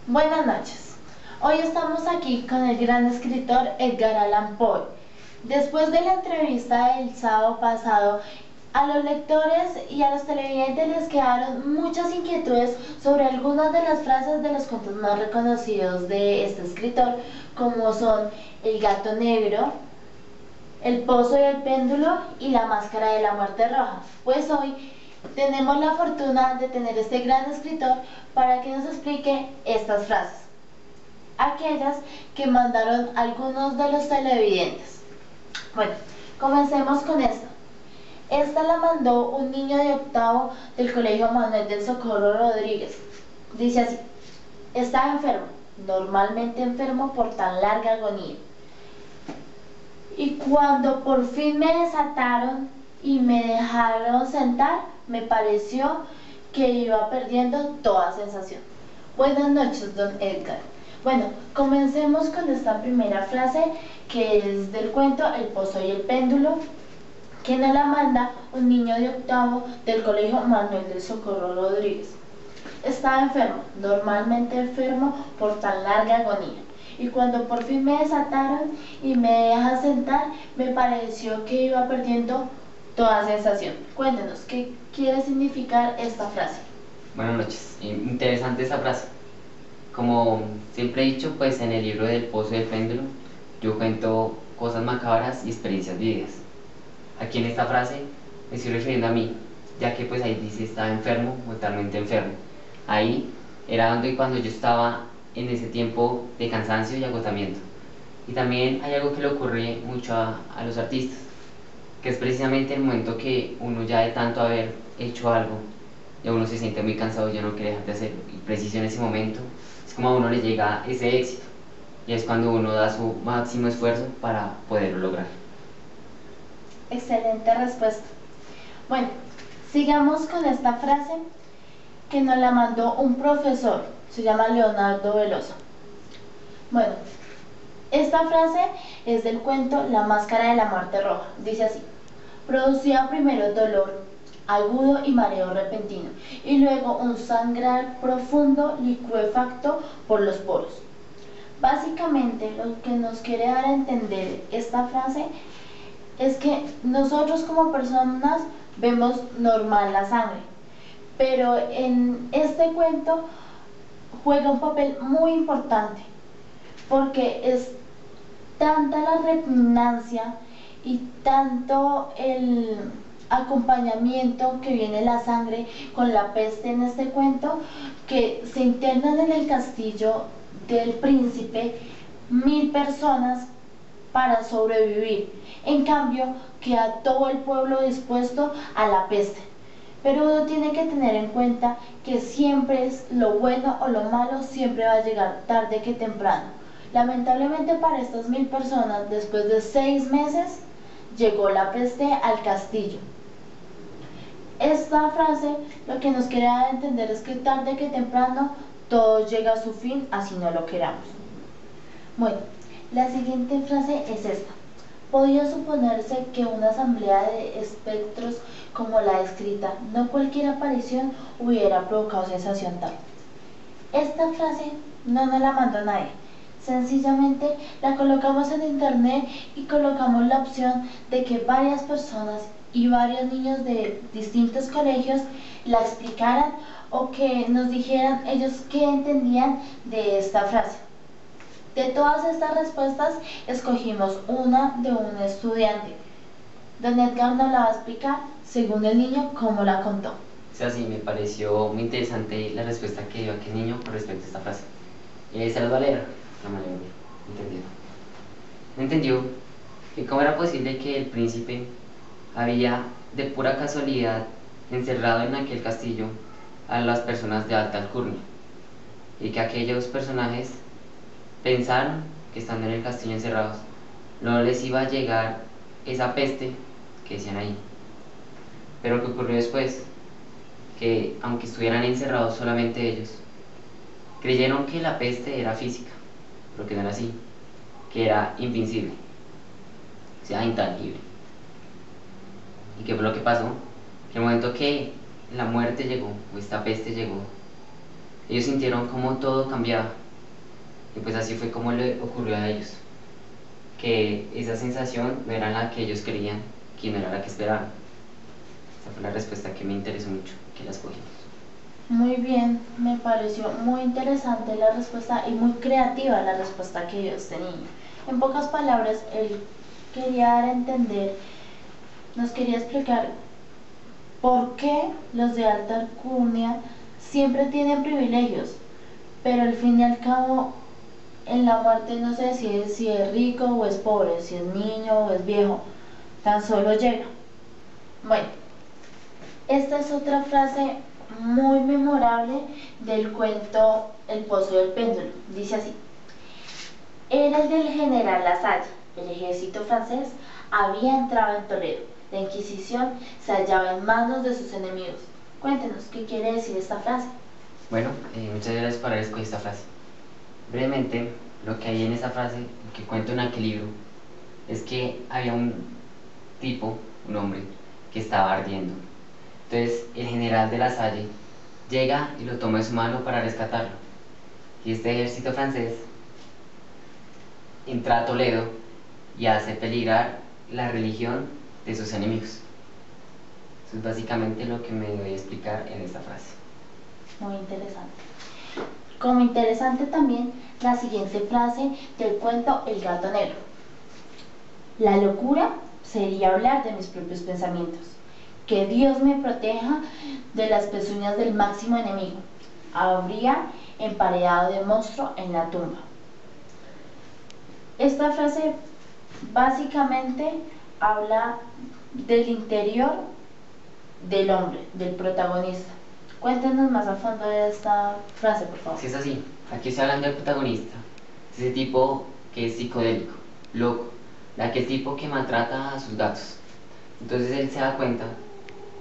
Buenas noches. Hoy estamos aquí con el gran escritor Edgar Allan Poe. Después de la entrevista del sábado pasado, a los lectores y a los televidentes les quedaron muchas inquietudes sobre algunas de las frases de los cuentos más reconocidos de este escritor, como son El gato negro, El pozo y el péndulo y La máscara de la muerte roja. Pues hoy tenemos la fortuna de tener este gran escritor para que nos explique estas frases, aquellas que mandaron algunos de los televidentes. Bueno, comencemos con esta. Esta la mandó un niño de octavo del Colegio Manuel del Socorro Rodríguez. Dice así: estaba enfermo, normalmente enfermo por tan larga agonía. Y cuando por fin me desataron y me dejaron sentar, me pareció que iba perdiendo toda sensación. Buenas noches, don Edgar. Bueno, comencemos con esta primera frase, que es del cuento El pozo y el péndulo, que nos la manda un niño de octavo del Colegio Manuel del Socorro Rodríguez. Estaba enfermo, normalmente enfermo por tan larga agonía. Y cuando por fin me desataron y me dejan sentar, me pareció que iba perdiendo toda sensación. Cuéntenos, ¿qué quiere significar esta frase? Buenas noches. Interesante esa frase. Como siempre he dicho, pues en el libro del pozo y el péndulo yo cuento cosas macabras y experiencias vividas. Aquí en esta frase me estoy refiriendo a mí, ya que pues ahí dice estaba enfermo, mortalmente enfermo. Ahí era donde cuando yo estaba en ese tiempo de cansancio y agotamiento. Y también hay algo que le ocurre mucho a los artistas, que es precisamente el momento que uno ya de tanto haber hecho algo, ya uno se siente muy cansado y ya no quiere dejar de hacerlo. Y preciso en ese momento es como a uno le llega ese éxito, y es cuando uno da su máximo esfuerzo para poderlo lograr. Excelente respuesta. Bueno, sigamos con esta frase que nos la mandó un profesor, se llama Leonardo Veloso. Bueno, esta frase es del cuento La máscara de la muerte roja. Dice así: producía primero dolor agudo y mareo repentino, y luego un sangrar profundo licuefacto por los poros. Básicamente lo que nos quiere dar a entender esta frase es que nosotros como personas vemos normal la sangre, pero en este cuento juega un papel muy importante, porque es tanta la repugnancia y tanto el acompañamiento que viene la sangre con la peste en este cuento, que se internan en el castillo del príncipe 1000 personas para sobrevivir. En cambio, queda todo el pueblo dispuesto a la peste. Pero uno tiene que tener en cuenta que siempre es lo bueno o lo malo, siempre va a llegar tarde que temprano. Lamentablemente para estas 1000 personas, después de 6 meses, llegó la peste al castillo. Esta frase lo que nos quiere dar a entender es que tarde que temprano todo llega a su fin, así no lo queramos. Bueno, la siguiente frase es esta: podía suponerse que una asamblea de espectros como la descrita, no cualquier aparición hubiera provocado sensación tal. Esta frase no nos la mandó nadie, sencillamente la colocamos en internet y colocamos la opción de que varias personas y varios niños de distintos colegios la explicaran o que nos dijeran ellos qué entendían de esta frase. De todas estas respuestas escogimos una de un estudiante. Don Edgar nos la va a explicar según el niño cómo la contó. O sea, sí, me pareció muy interesante la respuesta que dio aquel niño con respecto a esta frase. Se las va a leer. La mayoría entendió que cómo era posible que el príncipe había de pura casualidad encerrado en aquel castillo a las personas de alta alcurnia, y que aquellos personajes pensaron que estando en el castillo encerrados no les iba a llegar esa peste que decían ahí. Pero ¿qué ocurrió después? Que aunque estuvieran encerrados solamente ellos, creyeron que la peste era física, pero que no era así, que era invincible, o sea, intangible. ¿Y qué fue lo que pasó? Que el momento que la muerte llegó, o esta peste llegó, Ellos sintieron como todo cambiaba, y pues así fue como le ocurrió a ellos, que esa sensación no era la que ellos querían, que no era la que esperaban. Esa fue la respuesta que me interesó mucho, que la escogimos. Muy bien, me pareció muy interesante la respuesta y muy creativa la respuesta que ellos tenían. En pocas palabras, él quería dar a entender, nos quería explicar por qué los de alta alcurnia siempre tienen privilegios, pero al fin y al cabo en la muerte no se decide si es rico o es pobre, si es niño o es viejo, tan solo llega. Bueno, esta es otra frase muy memorable del cuento El pozo del péndulo. Dice así: era el del general Lasalle. El ejército francés había entrado en Toledo. La Inquisición se hallaba en manos de sus enemigos. Cuéntenos, ¿qué quiere decir esta frase? Bueno, muchas gracias por haber escogido esta frase. Brevemente, lo que hay en esa frase, lo que cuento en aquel libro, es que había un tipo, un hombre, que estaba ardiendo. Entonces el general de Lasalle llega y lo toma de su mano para rescatarlo. Y este ejército francés entra a Toledo y hace peligrar la religión de sus enemigos. Eso es básicamente lo que me voy a explicar en esta frase. Muy interesante. Como interesante también la siguiente frase del cuento El gato negro. La locura sería hablar de mis propios pensamientos. Que Dios me proteja de las pezuñas del máximo enemigo. Habría emparedado de monstruo en la tumba. Esta frase básicamente habla del interior del hombre, del protagonista. Cuéntenos más a fondo de esta frase, por favor. Si es así, aquí estoy hablando del protagonista, es ese tipo que es psicodélico, loco, de aquel tipo que maltrata a sus gatos. Entonces él se da cuenta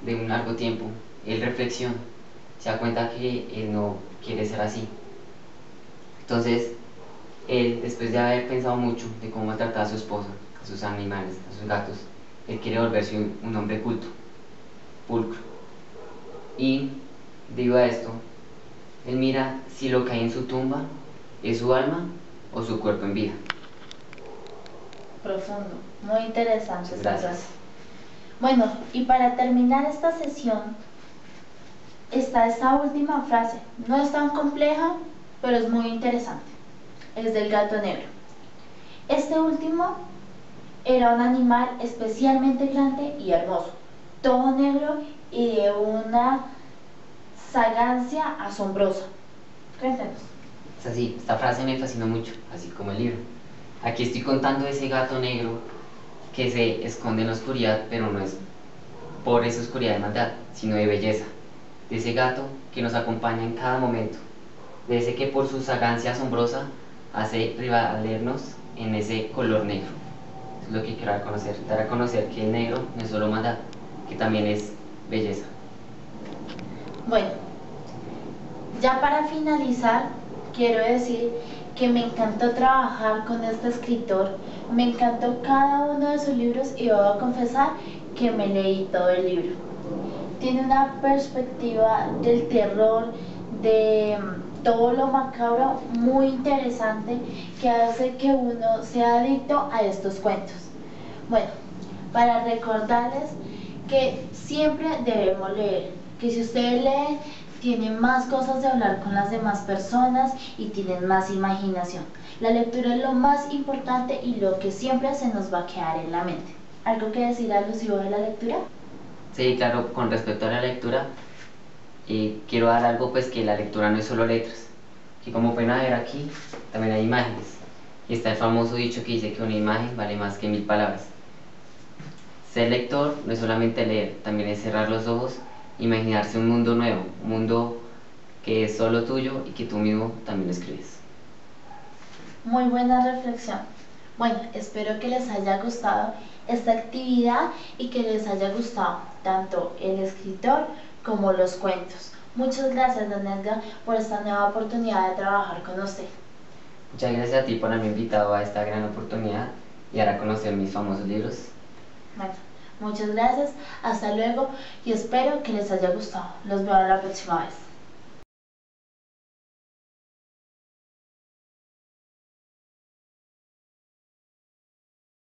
de un largo tiempo, él reflexiona, se da cuenta que él no quiere ser así. Entonces, él, después de haber pensado mucho de cómo maltratar a su esposa, a sus animales, a sus gatos, él quiere volverse un hombre culto, pulcro. Y, debido a esto, él mira si lo que hay en su tumba es su alma o su cuerpo en vida. Profundo, muy interesante esta Gracias. frase. Bueno, y para terminar esta sesión, está esta última frase. No es tan compleja, pero es muy interesante. Es del gato negro. Este último era un animal especialmente grande y hermoso, todo negro y de una sagancia asombrosa. Cuéntanos. Es así, esta frase me fascinó mucho, así como el libro. Aquí estoy contando de ese gato negro que se esconde en la oscuridad, pero no es por esa oscuridad de maldad, sino de belleza. De ese gato que nos acompaña en cada momento. De ese que por su sagancia asombrosa hace prevalernos en ese color negro. Eso es lo que quiero dar a conocer que el negro no es solo maldad, que también es belleza. Bueno, ya para finalizar, quiero decir que me encantó trabajar con este escritor, me encantó cada uno de sus libros y voy a confesar que me leí todo el libro. Tiene una perspectiva del terror, de todo lo macabro muy interesante que hace que uno sea adicto a estos cuentos. Bueno, para recordarles que siempre debemos leer, que si ustedes leen tienen más cosas de hablar con las demás personas y tienen más imaginación. La lectura es lo más importante y lo que siempre se nos va a quedar en la mente. ¿Algo que decir alusivo de la lectura? Sí, claro, con respecto a la lectura, quiero dar algo, pues que la lectura no es solo letras, que como pueden ver aquí, también hay imágenes. Y está el famoso dicho que dice que una imagen vale más que 1000 palabras. Ser lector no es solamente leer, también es cerrar los ojos, imaginarse un mundo nuevo, un mundo que es solo tuyo y que tú mismo también escribes. Muy buena reflexión. Bueno, espero que les haya gustado esta actividad y que les haya gustado tanto el escritor como los cuentos. Muchas gracias, don Edgar, por esta nueva oportunidad de trabajar con usted. Muchas gracias a ti por haberme invitado a esta gran oportunidad y dar a conocer mis famosos libros. Bueno, muchas gracias, hasta luego y espero que les haya gustado. Los veo la próxima vez.